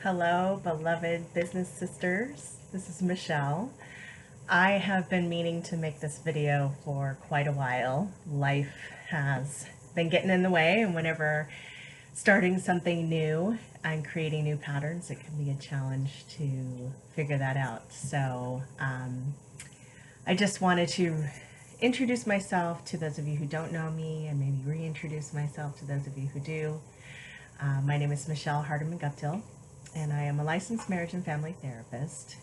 Hello, beloved business sisters. This is Michelle. I have been meaning to make this video for quite a while. Life has been getting in the way, and whenever starting something new and creating new patterns, it can be a challenge to figure that out. So I just wanted to introduce myself to those of you who don't know me and maybe reintroduce myself to those of you who do. My name is Michelle Hardeman-Guptill, and I am a licensed marriage and family therapist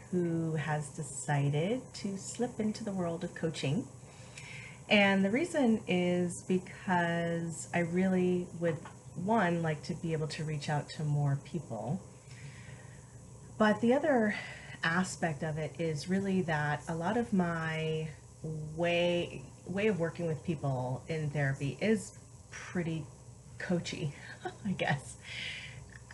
who has decided to slip into the world of coaching. And the reason is because I really would, one, like to be able to reach out to more people. But the other aspect of it is really that a lot of my way of working with people in therapy is pretty coachy, I guess.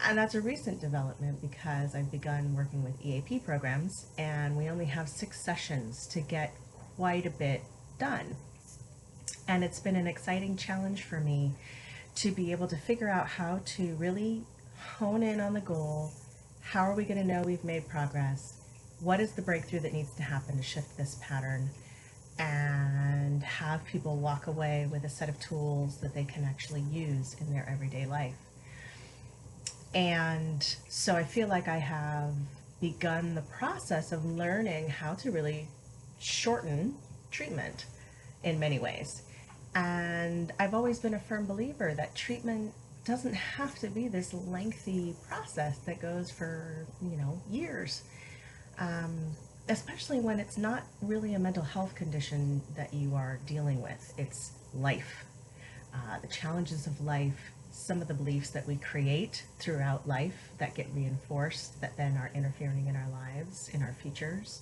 And that's a recent development because I've begun working with EAP programs, and we only have 6 sessions to get quite a bit done. And it's been an exciting challenge for me to be able to figure out how to really hone in on the goal. How are we going to know we've made progress? What is the breakthrough that needs to happen to shift this pattern? And have people walk away with a set of tools that they can actually use in their everyday life. And so I feel like I have begun the process of learning how to really shorten treatment in many ways. And I've always been a firm believer that treatment doesn't have to be this lengthy process that goes for, years. Especially when it's not really a mental health condition that you are dealing with. It's life. The challenges of life, some of the beliefs that we create throughout life that get reinforced, that then are interfering in our lives, in our futures.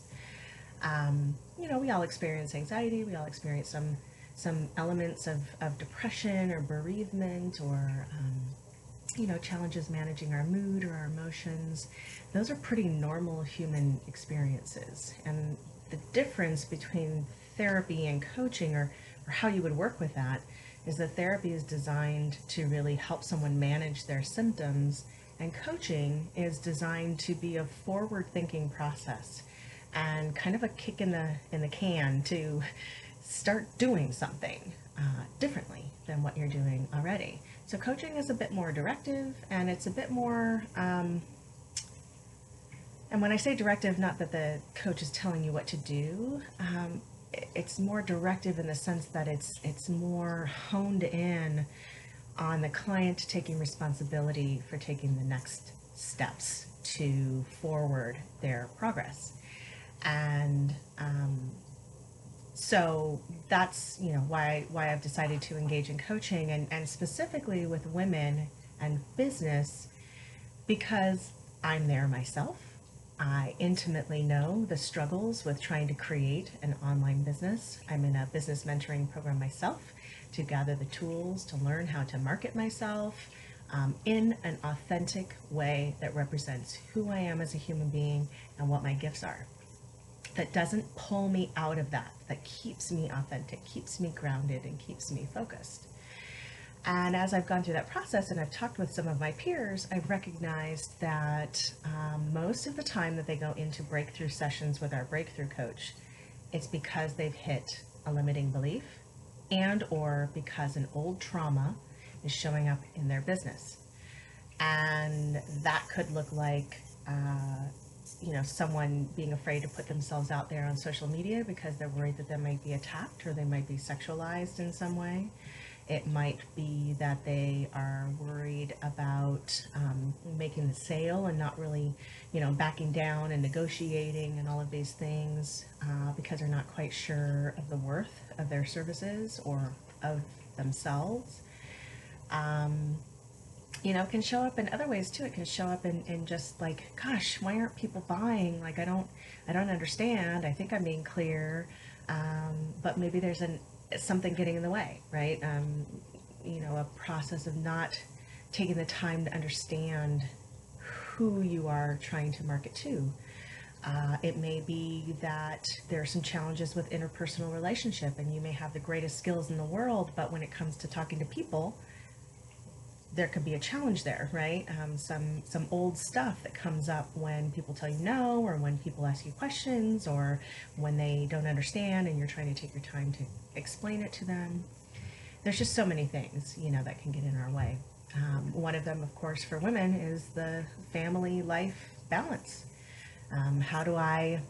We all experience anxiety, we all experience some elements of depression or bereavement or challenges managing our mood or our emotions. Those are pretty normal human experiences. And the difference between therapy and coaching, or how you would work with that, is that therapy is designed to really help someone manage their symptoms, and coaching is designed to be a forward-thinking process and kind of a kick in the can to start doing something differently than what you're doing already. So coaching is a bit more directive, and it's a bit more, and when I say directive, not that the coach is telling you what to do, it's more directive in the sense that it's more honed in on the client taking responsibility for taking the next steps to forward their progress. And so that's why I've decided to engage in coaching, and specifically with women and business, because I'm there myself. I intimately know the struggles with trying to create an online business. I'm in a business mentoring program myself to gather the tools to learn how to market myself in an authentic way that represents who I am as a human being and what my gifts are. That doesn't pull me out of that keeps me authentic, keeps me grounded, and keeps me focused. And as I've gone through that process and I've talked with some of my peers, I've recognized that most of the time that they go into breakthrough sessions with our breakthrough coach, it's because they've hit a limiting belief and or because an old trauma is showing up in their business. And that could look like someone being afraid to put themselves out there on social media because they're worried that they might be attacked or they might be sexualized in some way. It might be that they are worried about making the sale and not really, backing down and negotiating and all of these things because they're not quite sure of the worth of their services or of themselves. Can show up in other ways too. It can show up in just like, gosh, why aren't people buying? Like, I don't understand. I think I'm being clear, but maybe there's something getting in the way, right? A process of not taking the time to understand who you are trying to market to. It may be that there are some challenges with interpersonal relationship, and you may have the greatest skills in the world, but when it comes to talking to people, there could be a challenge there, right? Some old stuff that comes up when people tell you no, or when people ask you questions, or when they don't understand and you're trying to take your time to explain it to them. There's just so many things, that can get in our way. One of them, of course, for women is the family life balance. How do I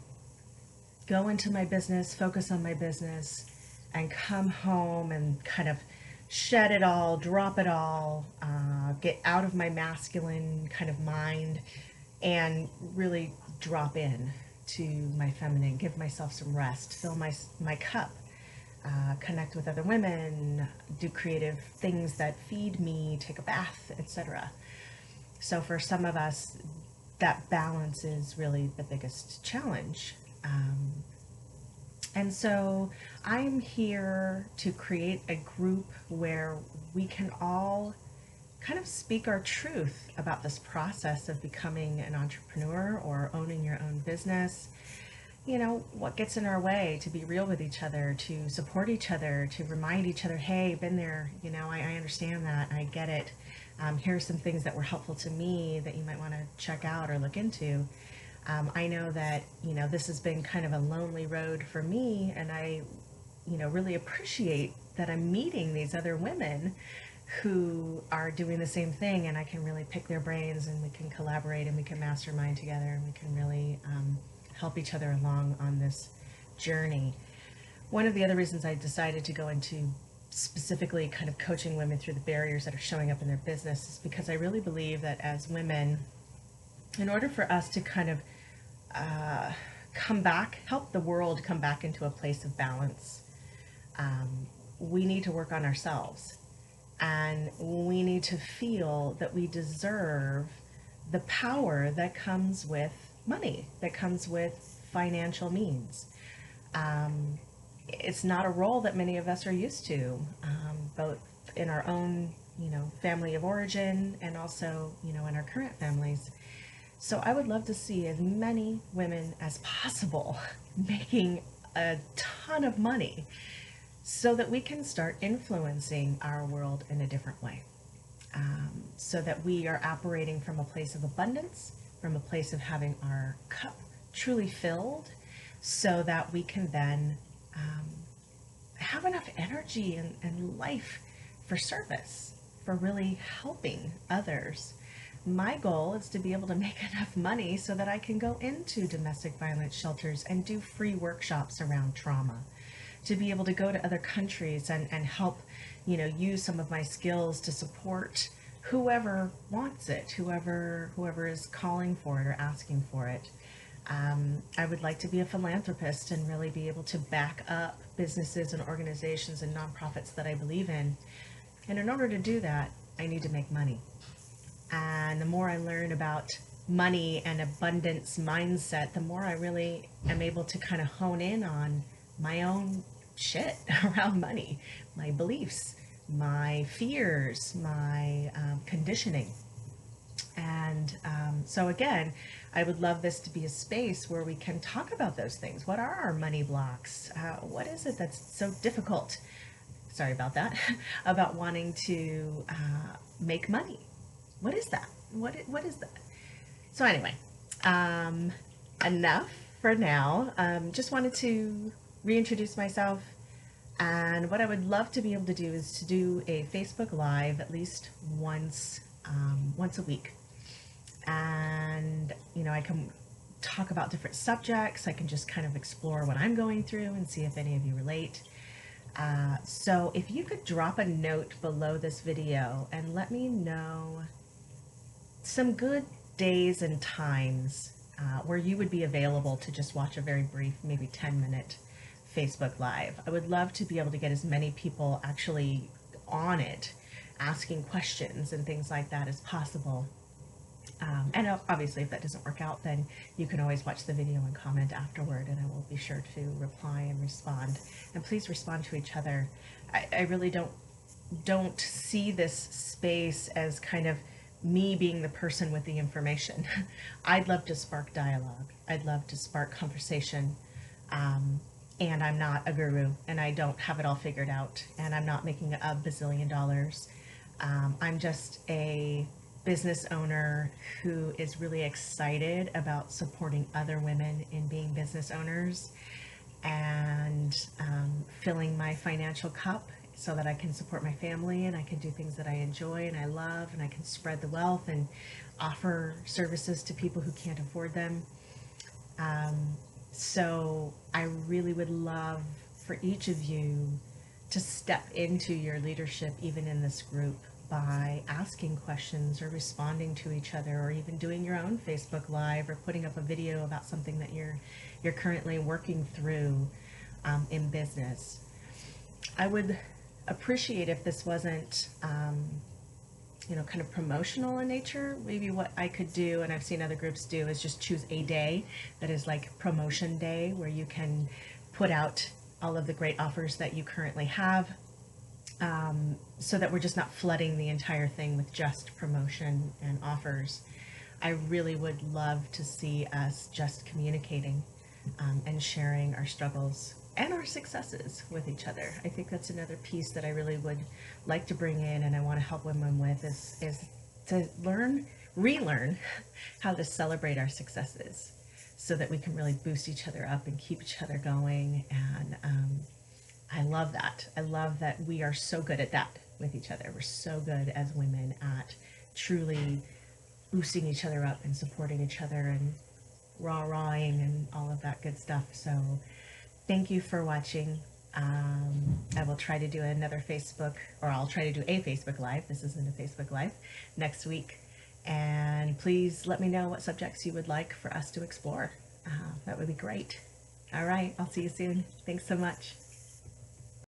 go into my business, focus on my business, and come home and kind of shed it all, drop it all, get out of my masculine kind of mind, and really drop in to my feminine, give myself some rest, fill my cup, connect with other women, do creative things that feed me, take a bath, etc. So for some of us, that balance is really the biggest challenge. And so I'm here to create a group where we can all kind of speak our truth about this process of becoming an entrepreneur or owning your own business. What gets in our way, to be real with each other, to support each other, to remind each other, hey, been there, I understand that, I get it. Here are some things that were helpful to me that you might want to check out or look into. I know that, this has been kind of a lonely road for me, and I, really appreciate that I'm meeting these other women who are doing the same thing, and I can really pick their brains, and we can collaborate, and we can mastermind together, and we can really help each other along on this journey. One of the other reasons I decided to go into specifically kind of coaching women through the barriers that are showing up in their business is because I really believe that as women, in order for us to kind of come back, help the world come back into a place of balance, we need to work on ourselves. And we need to feel that we deserve the power that comes with money, that comes with financial means. It's not a role that many of us are used to, both in our own, family of origin, and also, in our current families. So I would love to see as many women as possible making a ton of money so that we can start influencing our world in a different way. So that we are operating from a place of abundance, from a place of having our cup truly filled, so that we can then have enough energy and life for service, for really helping others. My goal is to be able to make enough money so that I can go into domestic violence shelters and do free workshops around trauma, to be able to go to other countries and help, use some of my skills to support whoever wants it, whoever is calling for it or asking for it. I would like to be a philanthropist and really be able to back up businesses and organizations and nonprofits that I believe in. And in order to do that, I need to make money. And the more I learn about money and abundance mindset, the more I really am able to kind of hone in on my own shit around money, my beliefs, my fears, my conditioning. And so again, I would love this to be a space where we can talk about those things. What are our money blocks? What is it that's so difficult? Sorry about that. About wanting to make money. What is that? What is that? So anyway, enough for now. Just wanted to reintroduce myself. And what I would love to be able to do is to do a Facebook Live at least once a week. And, I can talk about different subjects. I can just kind of explore what I'm going through and see if any of you relate. So if you could drop a note below this video and let me know some good days and times where you would be available to just watch a very brief, maybe 10-minute Facebook Live. I would love to be able to get as many people actually on it, asking questions and things like that as possible. And obviously, if that doesn't work out, then you can always watch the video and comment afterward, and I will be sure to reply and respond. And please respond to each other. I really don't see this space as kind of me being the person with the information. I'd love to spark dialogue. I'd love to spark conversation. And I'm not a guru, and I don't have it all figured out, and I'm not making $1 bazillion. I'm just a business owner who is really excited about supporting other women in being business owners and filling my financial cup so that I can support my family and I can do things that I enjoy and I love and I can spread the wealth and offer services to people who can't afford them. So I really would love for each of you to step into your leadership, even in this group, by asking questions or responding to each other, or even doing your own Facebook Live or putting up a video about something that you're currently working through in business. I would appreciate if this wasn't kind of promotional in nature. Maybe what I could do, and I've seen other groups do, is just choose a day that is like promotion day, where you can put out all of the great offers that you currently have, so that we're just not flooding the entire thing with just promotion and offers. I really would love to see us just communicating and sharing our struggles and our successes with each other. I think that's another piece that I really would like to bring in, and I want to help women with, is to relearn how to celebrate our successes so that we can really boost each other up and keep each other going. And I love that. I love that we are so good at that with each other. We're so good as women at truly boosting each other up and supporting each other and rah-rahing and all of that good stuff. So thank you for watching. I will try to do another Facebook, or I'll try to do a Facebook Live. This isn't a Facebook Live, next week. And please let me know what subjects you would like for us to explore. That would be great. All right, I'll see you soon. Thanks so much.